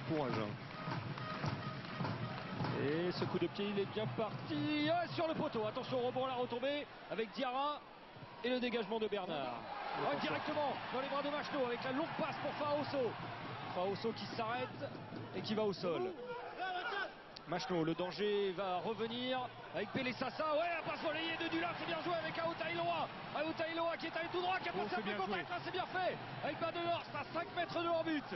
pour Agen. Et ce coup de pied, il est bien parti. Ah, sur le poteau. Attention au rebond, la retombée avec Diarra et le dégagement de Bernard. Ah, directement dans les bras de Machno avec la longue passe pour Faoso. Faoso qui s'arrête et qui va au sol. Machno, le danger va revenir avec Pelé Sassa. Ouais, la passe relayée de Dula, c'est bien joué avec Aouta Iloa. Aouta Iloa qui est allé tout droit, qui a passé un peu contact, là c'est bien fait. Avec Badenhorst à 5 mètres de leur but.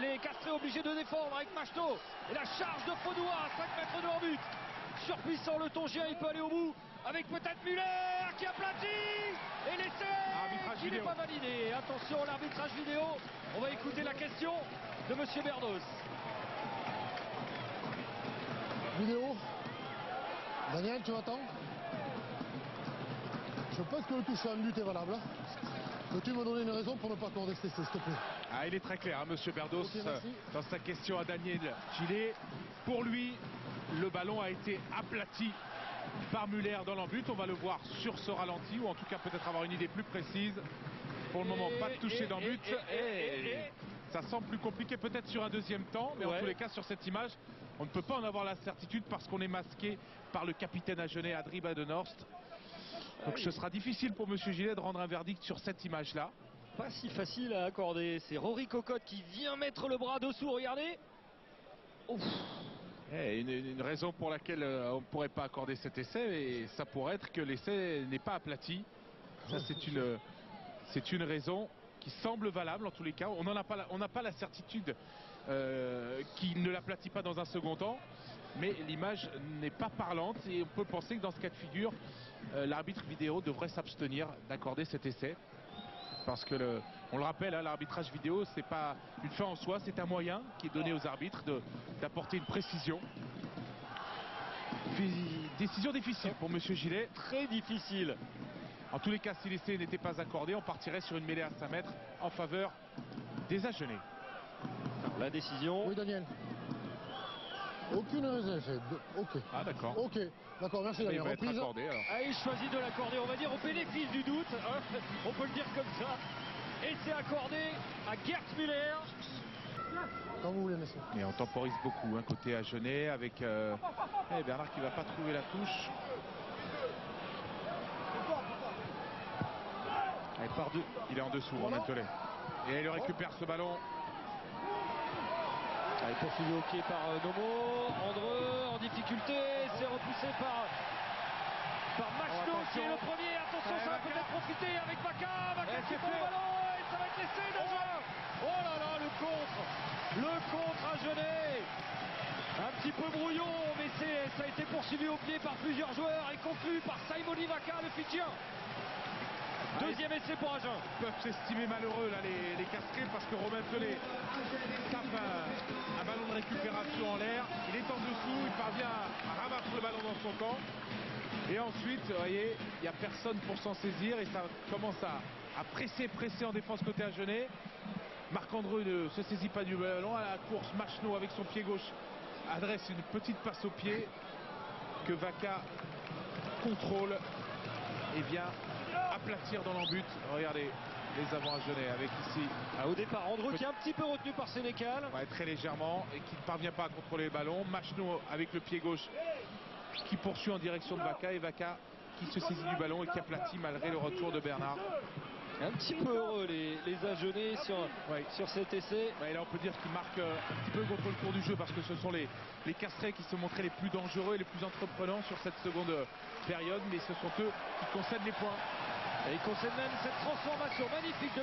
Les Castrés obligés de défendre avec Machno. Et la charge de Faudoua à 5 mètres de leur but. Surpuissant le Tongien, il peut aller au bout. Avec peut-être Muller qui aplatit. Et l'essai qui n'est pas validé. Attention à l'arbitrage vidéo. On va écouter la question de Monsieur Berdos. Vidéo. Daniel, tu m'attends? Je pense que le toucher en but est valable. Peux-tu me donner une raison pour ne pas accorder cet essai, s'il te plaît? Ah, il est très clair, hein, Monsieur Berdos, Okay, dans sa question à Daniel Gillet. Pour lui, le ballon a été aplati par Muller dans l'embut. On va le voir sur ce ralenti, ou en tout cas peut-être avoir une idée plus précise. Pour le moment, pas de toucher dans but. Ça semble plus compliqué peut-être sur un deuxième temps, mais en tous les cas sur cette image, on ne peut pas en avoir la certitude parce qu'on est masqué par le capitaine agenais Adrien Badenhorst. Donc ce sera difficile pour Monsieur Gillet de rendre un verdict sur cette image-là. Pas si facile à accorder. C'est Rory Cocotte qui vient mettre le bras dessous, regardez. Ouf. Une raison pour laquelle on ne pourrait pas accorder cet essai, et ça pourrait être que l'essai n'est pas aplati. Ça c'est une raison qui semble valable en tous les cas. On n'a pas la certitude qu'il ne l'aplatit pas dans un second temps, mais l'image n'est pas parlante et on peut penser que dans ce cas de figure, l'arbitre vidéo devrait s'abstenir d'accorder cet essai. Parce que, on le rappelle, hein, l'arbitrage vidéo, c'est pas une fin en soi, c'est un moyen qui est donné aux arbitres d'apporter une précision. Décision difficile pour Monsieur Gillet. Très difficile. En tous les cas, si l'essai n'était pas accordé, on partirait sur une mêlée à 5 mètres en faveur des Agenais. La décision. Oui, Daniel. Aucune raison. Ok. Ah, d'accord. Ok. D'accord, merci Daniel. Il va être accordé, alors. Ah, il choisit de l'accorder, on va dire, au bénéfice du doute. Hein, on peut le dire comme ça. Et c'est accordé à Gerd Müller. Quand vous voulez, messieurs. Et on temporise beaucoup, hein, côté Agenais, avec Bernard qui ne va pas trouver la touche. Il est en dessous, Romain Tollet. Et il récupère ce ballon. Il est poursuivi au pied par Nomo. Andreu en difficulté. C'est repoussé par Machno qui est le premier. Attention, ça va peut-être profiter avec Vaca. Vaca qui prend le ballon. Et ça va être l'essai d'Agen. Oh là là, le contre. Le contre Agenais. Un petit peu brouillon, mais ça a été poursuivi au pied par plusieurs joueurs et conclu par Simoni Vaca, le Fidjien. Deuxième essai pour Agen. Ils peuvent s'estimer malheureux là les Castrés parce que Romain Tollet tape un ballon de récupération en l'air. Il est en dessous, il parvient à rabattre le ballon dans son camp. Et ensuite, vous voyez, il n'y a personne pour s'en saisir et ça commence à presser en défense côté Agenais. Marc-Andreu ne se saisit pas du ballon. À la course, Machno avec son pied gauche adresse une petite passe au pied que Vaca contrôle et vient aplatir dans l'embut. Regardez les avants Agenais avec ici. Au départ, Andreu qui est un petit peu retenu par Sénécal. Ouais, très légèrement et qui ne parvient pas à contrôler le ballon. Machno avec le pied gauche qui poursuit en direction de Vaca et Vaca qui se saisit du ballon et qui aplatit malgré le retour de Bernard. Un petit peu heureux les Agenais sur cet essai. Et là on peut dire qu'ils marquent un petit peu contre le cours du jeu parce que ce sont les Castrés qui se montraient les plus dangereux et les plus entreprenants sur cette seconde période, mais ce sont eux qui concèdent les points. Et ils concèdent même cette transformation magnifique de